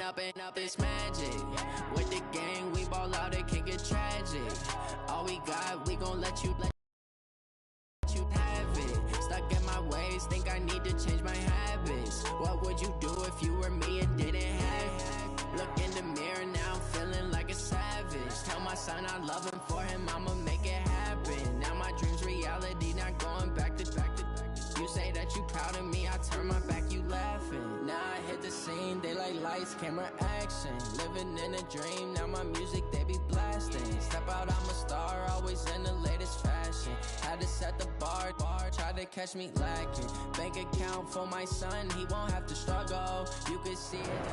up this magic. With the gang, we ball out, it can get tragic. All we got, we gon' let you have it. Stuck in my ways, think I need to change my habits. What would you do if you were me and didn't have it? Look in the mirror now, I'm feeling like a savage. Tell my son I love him, for him I'ma make it happen. Now my dream's reality, not going back to back. You say that you proud of me, I turn my back, you laughing. Now I hit the scene, they like lights, camera, action. Living in a dream, now my music they be blasting. Step out, I'm a star, always in the latest fashion. Had to set the bar, try to catch me lacking. Bank account for my son, he won't have to struggle. You could see it.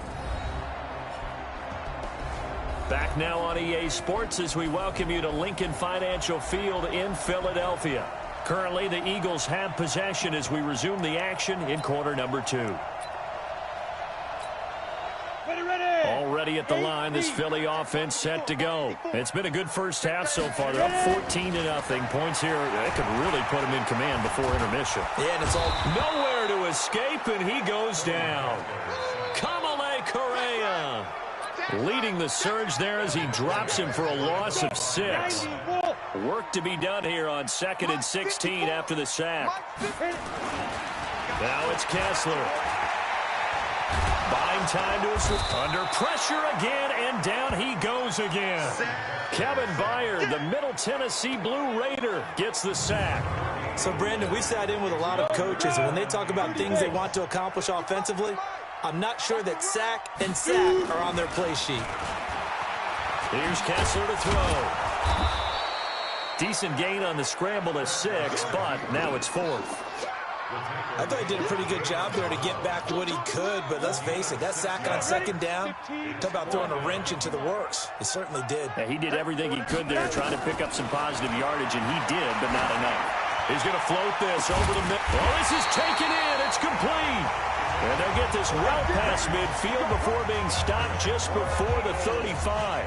Back now on EA Sports as we welcome you to Lincoln Financial Field in Philadelphia. Currently, the Eagles have possession as we resume the action in quarter number 2. Already at the line, this Philly offense set to go. It's been a good first half so far. They're up 14-0. Points here, that could really put them in command before intermission. Yeah, and it's all nowhere to escape, and he goes down. Kamale Correa leading the surge there as he drops him for a loss of 6. Work to be done here on 2nd and 16 after the sack. Now it's Kessler. Buying time to his under pressure again, and down he goes again. Kevin Byard, the Middle Tennessee Blue Raider, gets the sack. So, Brandon, we sat in with a lot of coaches, and when they talk about things they want to accomplish offensively, I'm not sure that sack and sack are on their play sheet. Here's Kessler to throw. Decent gain on the scramble to 6, but now it's 4th. I thought he did a pretty good job there to get back what he could, but let's face it, that sack on 2nd down, talk about throwing a wrench into the works. He certainly did. Yeah, he did everything he could there, trying to pick up some positive yardage, and he did, but not enough. He's going to float this over the middle. Oh, this is taken in. It's complete. And they'll get this well past midfield before being stopped just before the 35.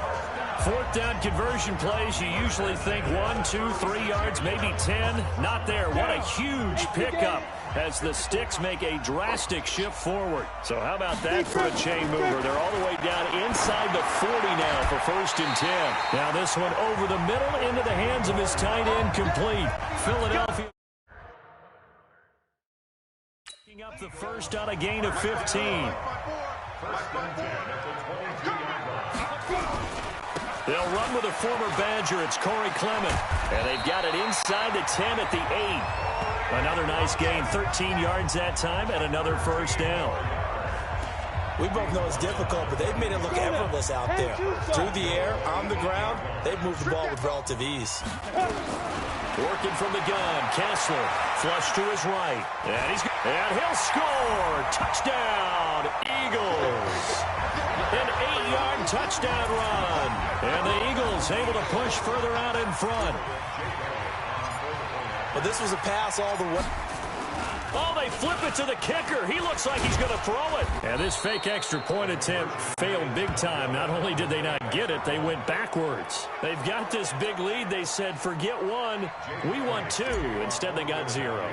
4th down conversion plays, you usually think 1, 2, 3 yards, maybe 10. Not there. What a huge pickup as the Sticks make a drastic shift forward. So how about that for a chain mover? They're all the way down inside the 40 now for 1st and 10. Now this one over the middle into the hands of his tight end, complete. Philadelphia picking up the first on a gain of 15. They'll run with a former Badger. It's Corey Clement. And they've got it inside the 10 at the 8. Another nice gain, 13 yards that time, and another first down. We both know it's difficult, but they've made it look effortless out there. Through the air, on the ground, they've moved the ball with relative ease. Working from the gun, Kessler, flush to his right. And he'll score. Touchdown, Eagles. An 8-yard touchdown run. And the Eagles able to push further out in front. Well, this was a pass all the way. Oh, they flip it to the kicker. He looks like he's going to throw it. And this fake extra point attempt failed big time. Not only did they not get it, they went backwards. They've got this big lead. They said, forget 1, we want 2. Instead, they got 0.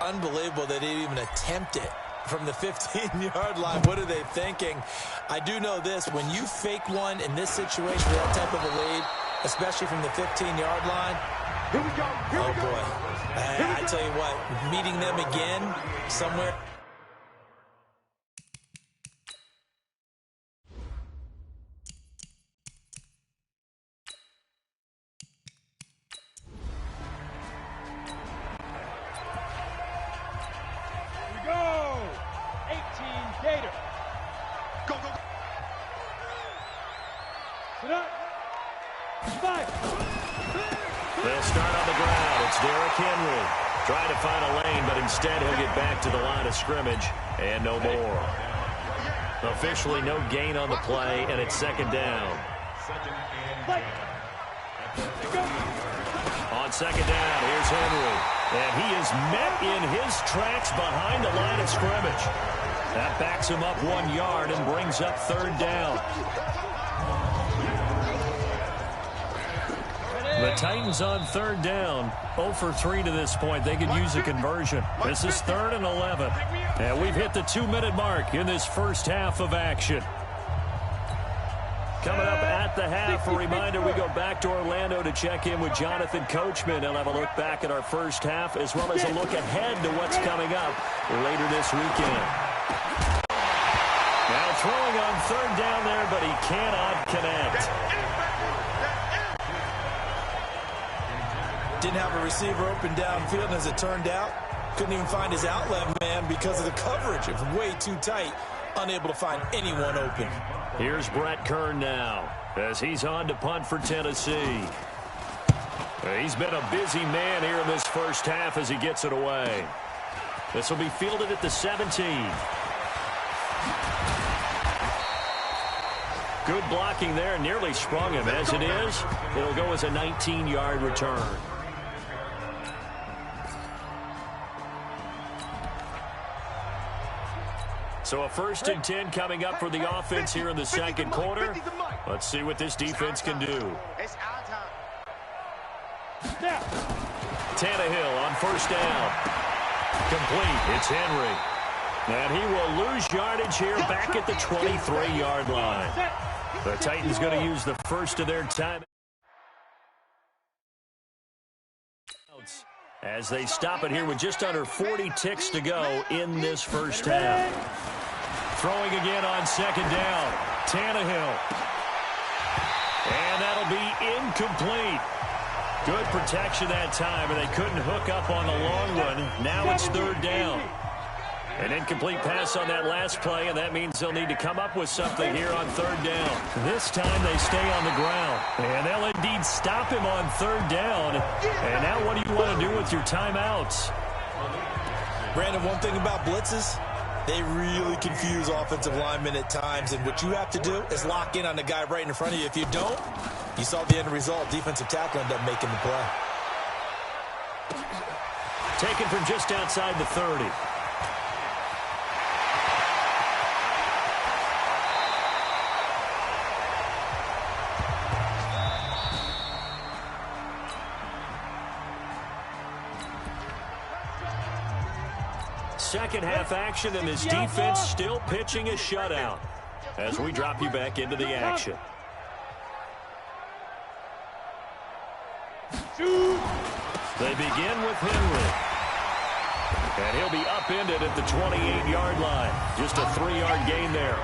Unbelievable they didn't even attempt it from the 15-yard line. What are they thinking? I do know this. When you fake one in this situation with that type of a lead, especially from the 15-yard line, here we go. Oh, boy. I tell you what, meeting them again somewhere. Here we go. 18 Gator. Go, go, go. Sit up. 5. They'll start on the ground. It's Derrick Henry trying to find a lane, but instead he'll get back to the line of scrimmage and no more. Officially no gain on the play, and it's 2nd down. On 2nd down, here's Henry. And he is met in his tracks behind the line of scrimmage. That backs him up 1 yard and brings up 3rd down. The Titans on 3rd down, 0 for 3 to this point. They could use a conversion. This is 3rd and 11. And we've hit the 2-minute mark in this first half of action. Coming up at the half, a reminder we go back to Orlando to check in with Jonathan Coachman. He'll have a look back at our first half as well as a look ahead to what's coming up later this weekend. Now throwing on third down there, but he cannot connect. Didn't have a receiver open downfield, and as it turned out, couldn't even find his outlet man because of the coverage. It was way too tight, unable to find anyone open. Here's Brett Kern now as he's on to punt for Tennessee. He's been a busy man here in this first half as he gets it away. This will be fielded at the 17. Good blocking there, nearly sprung him. As it is, it'll go as a 19-yard return. So a 1st and 10 coming up for the offense here in the second quarter. Let's see what this defense can do. Tannehill on 1st down. Complete. It's Henry. And he will lose yardage here back at the 23-yard line. The Titans going to use the first of their time as they stop it here with just under 40 ticks to go in this first half. Throwing again on 2nd down. Tannehill. And that'll be incomplete. Good protection that time, and they couldn't hook up on the long one. Now it's 3rd down. An incomplete pass on that last play, and that means they'll need to come up with something here on 3rd down. This time they stay on the ground, and they'll indeed stop him on 3rd down. And now what do you want to do with your timeouts? Brandon, one thing about blitzes, they really confuse offensive linemen at times, and what you have to do is lock in on the guy right in front of you. If you don't, you saw the end result. Defensive tackle ended up making the play. Taken from just outside the 30. Second half action, and this defense still pitching a shutout as we drop you back into the action. They begin with Henry. And he'll be upended at the 28-yard line. Just a 3-yard gain there.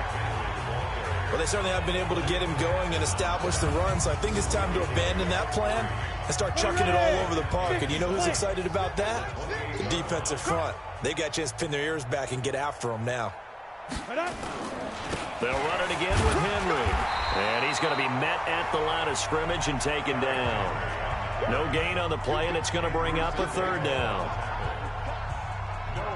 Well, they certainly have been able to get him going and establish the run, so I think it's time to abandon that plan and start chucking it all over the park. And you know who's excited about that? The defensive front. They got a chance to pin their ears back and get after him now. They'll run it again with Henry. And he's going to be met at the line of scrimmage and taken down. No gain on the play, and it's going to bring up a 3rd down.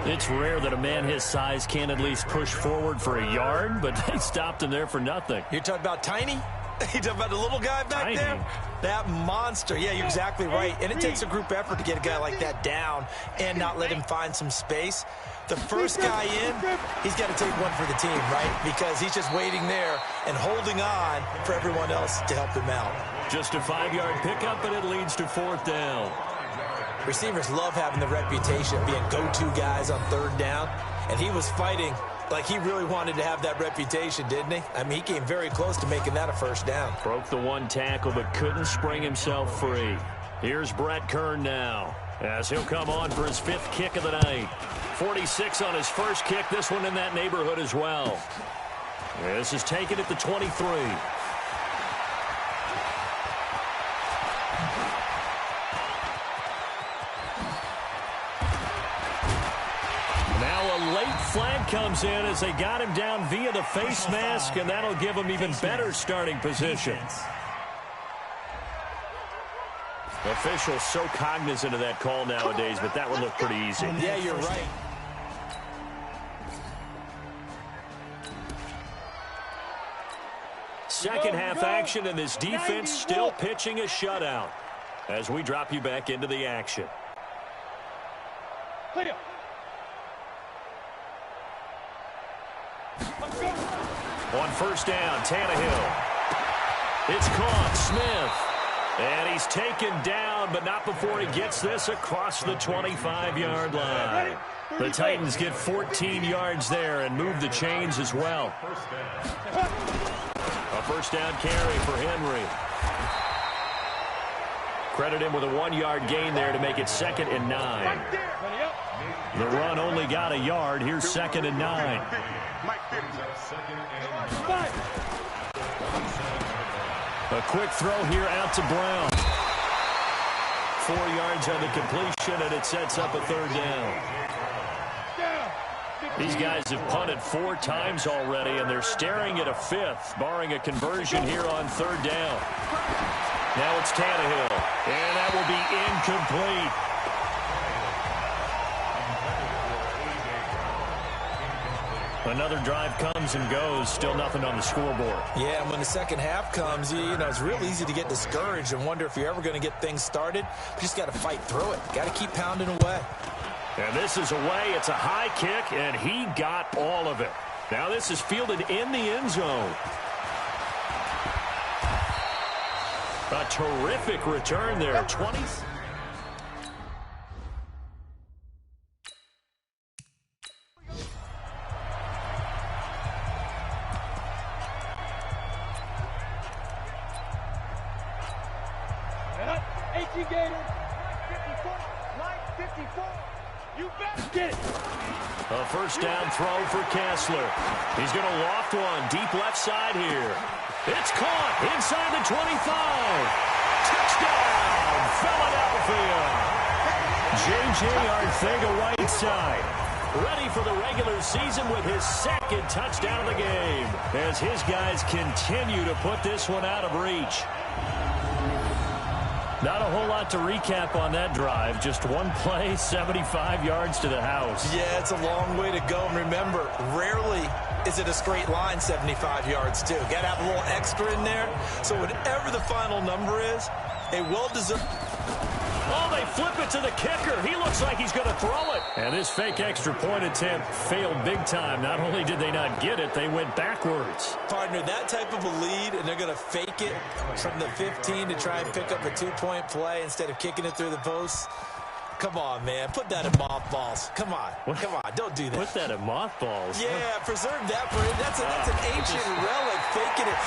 It's rare that a man his size can at least push forward for a yard, but they stopped him there for nothing. You're talking about Tiny? You talking about the little guy back there? That monster. Yeah, you're exactly right. And it takes a group effort to get a guy like that down and not let him find some space. The first guy in, he's got to take one for the team, right? Because he's just waiting there and holding on for everyone else to help him out. Just a 5-yard pickup, and it leads to 4th down. Receivers love having the reputation of being go-to guys on 3rd down, and he was fighting like he really wanted to have that reputation, didn't he? I mean, he came very close to making that a 1st down. Broke the 1 tackle, but couldn't spring himself free. Here's Brett Kern now, as he'll come on for his 5th kick of the night. 46 on his first kick, this one in that neighborhood as well. This is taken at the 23. Flag comes in as they got him down via the face mask, and that'll give him even better starting position. Officials so cognizant of that call nowadays, but that one looked pretty easy. Yeah, you're right. Second half action, and this defense still pitching a shutout as we drop you back into the action. On 1st down, Tannehill. It's caught, Smith. And he's taken down, but not before he gets this across the 25-yard line. The Titans get 14 yards there and move the chains as well. A first down carry for Henry. Credit him with a 1-yard gain there to make it 2nd and 9. The run only got a yard. Here's 2nd and 9. A quick throw here out to Brown. 4 yards on the completion, and it sets up a 3rd down. These guys have punted 4 times already, and they're staring at a 5th, barring a conversion here on 3rd down. Now it's Tannehill, and that will be incomplete. Another drive comes and goes, still nothing on the scoreboard. Yeah, and when the second half comes, you know, it's real easy to get discouraged and wonder if you're ever going to get things started. You just got to fight through it. Got to keep pounding away. And this is away. It's a high kick, and he got all of it. Now this is fielded in the end zone. A terrific return there. 20. A first down throw for Kessler. He's going to loft one deep left side here. It's caught inside the 25. Touchdown, Philadelphia. J.J. Arcega-Whiteside ready for the regular season with his 2nd touchdown of the game as his guys continue to put this one out of reach. Not a whole lot to recap on that drive. Just one play, 75 yards to the house. Yeah, it's a long way to go. And remember, rarely is it a straight line 75 yards, too. Got to have a little extra in there. So whatever the final number is, a well-deserved... Oh, they flip it to the kicker. He looks like he's going to throw it. And this fake extra point attempt failed big time. Not only did they not get it, they went backwards. Partner, that type of a lead, and they're going to fake it from the 15 to try and pick up a 2-point play instead of kicking it through the posts. Come on, man. Put that in mothballs. Come on. What? Come on. Don't do that. Put that in mothballs? Yeah, preserve that for it. That's an ancient relic. Faking it.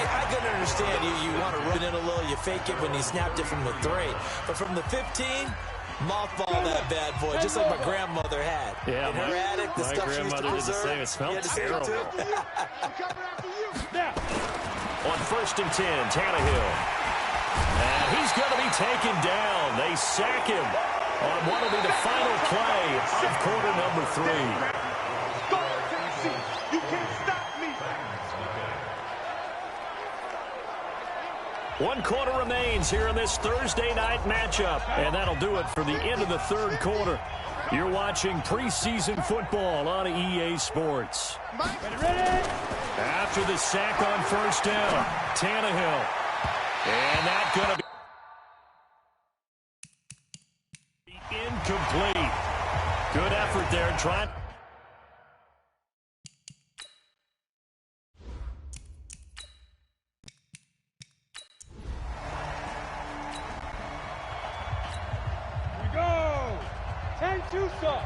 I can understand you want to run in a little. You fake it when you snapped it from the 3. But from the 15, mothball that bad boy, just like my grandmother had. Yeah, in her attic, the stuff she used to preserve. Did the same. It smelled terrible. On 1st and 10, Tannehill. And he's going to be taken down. They sack him on what will be the final play of quarter number 3. Go, Tennessee. You can't stop me. 1 quarter remains here in this Thursday night matchup. And that'll do it for the end of the 3rd quarter. You're watching preseason football on EA Sports. Ready? After the sack on 1st down, Tannehill. And that's going to be incomplete. Good effort there. Trying. Here we go. 10-2 stop.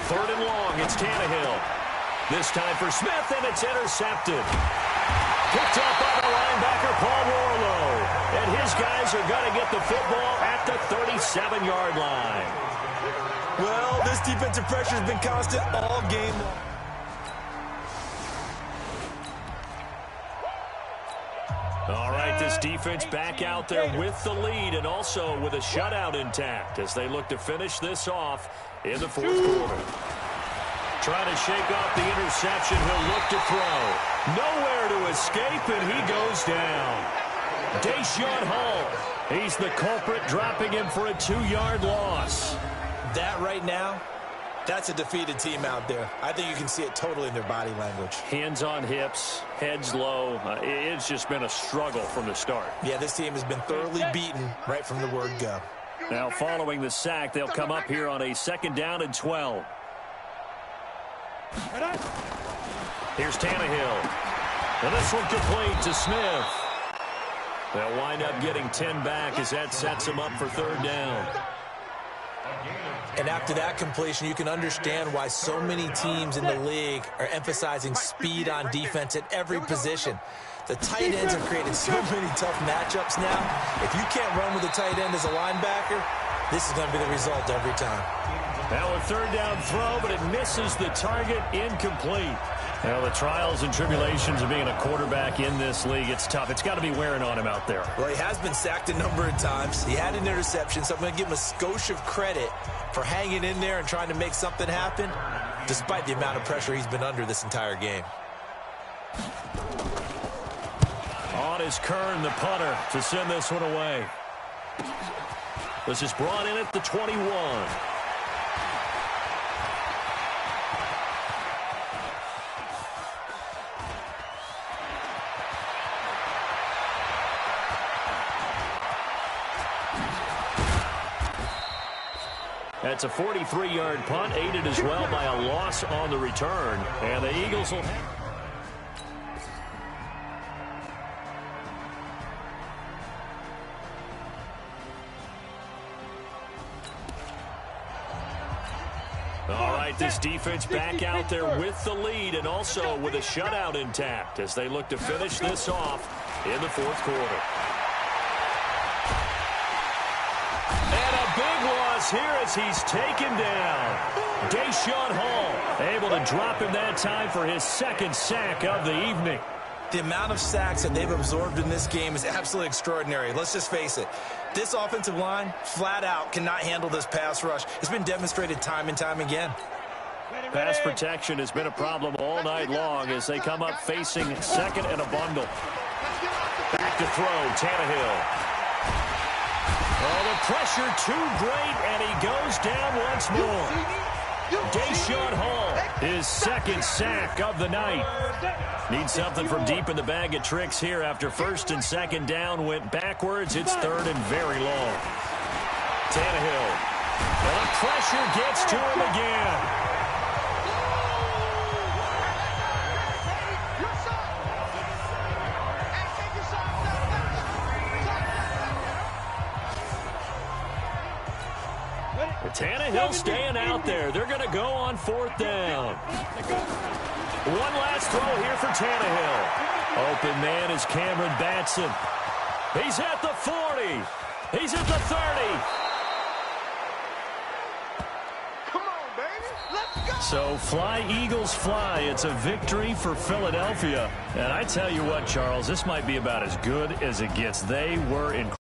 3rd and long. It's Tannehill. This time for Smith, and it's intercepted. Picked up by the linebacker, Paul Warlow. And his guys are going to get the football at the 37-yard line. Well, this defensive pressure has been constant all game. All right, this defense back out there with the lead and also with a shutout intact as they look to finish this off in the 4th quarter. Trying to shake off the interception. He'll look to throw. Nowhere to escape, and he goes down. Deshaun Hall. He's the culprit, dropping him for a 2-yard loss. That right now, that's a defeated team out there. I think you can see it totally in their body language. Hands on hips, heads low. It's just been a struggle from the start. Yeah, this team has been thoroughly beaten right from the word go. Now, following the sack, they'll come up here on a 2nd down and 12. Here's Tannehill. And this one complete to Smith. They'll wind up getting 10 back as that sets them up for third down. And after that completion, you can understand why so many teams in the league are emphasizing speed on defense at every position. The tight ends have created so many tough matchups now. If you can't run with the tight end as a linebacker, this is going to be the result every time. Now a third down throw, but it misses the target, incomplete. Now the trials and tribulations of being a quarterback in this league, it's tough. It's got to be wearing on him out there. Well, he has been sacked a number of times. He had an interception, so I'm going to give him a skosh of credit for hanging in there and trying to make something happen, despite the amount of pressure he's been under this entire game. On is Kern, the punter, to send this one away. This is brought in at the 21. That's a 43-yard punt, aided as well by a loss on the return. And the Eagles will have... All right, this defense back out there with the lead and also with a shutout intact as they look to finish this off in the fourth quarter. And a big loss here as he's taken down. Deshaun Hall able to drop him that time for his second sack of the evening. The amount of sacks that they've absorbed in this game is absolutely extraordinary. Let's just face it. This offensive line, flat out, cannot handle this pass rush. It's been demonstrated time and time again. Pass protection has been a problem all night long as they come up facing second and a bundle. Back to throw, Tannehill. Oh, the pressure too great, and he goes down once more. Deshaun Hall, his second sack of the night. Needs something from deep in the bag of tricks here after first and second down went backwards. It's third and very long. Tannehill. And the pressure gets to him again. Tannehill staying out there. They're going to go on fourth down. One last throw here for Tannehill. Open man is Cameron Batson. He's at the 40. He's at the 30. Come on, baby. Let's go. So fly, Eagles, fly. It's a victory for Philadelphia. And I tell you what, Charles, this might be about as good as it gets. They were incredible.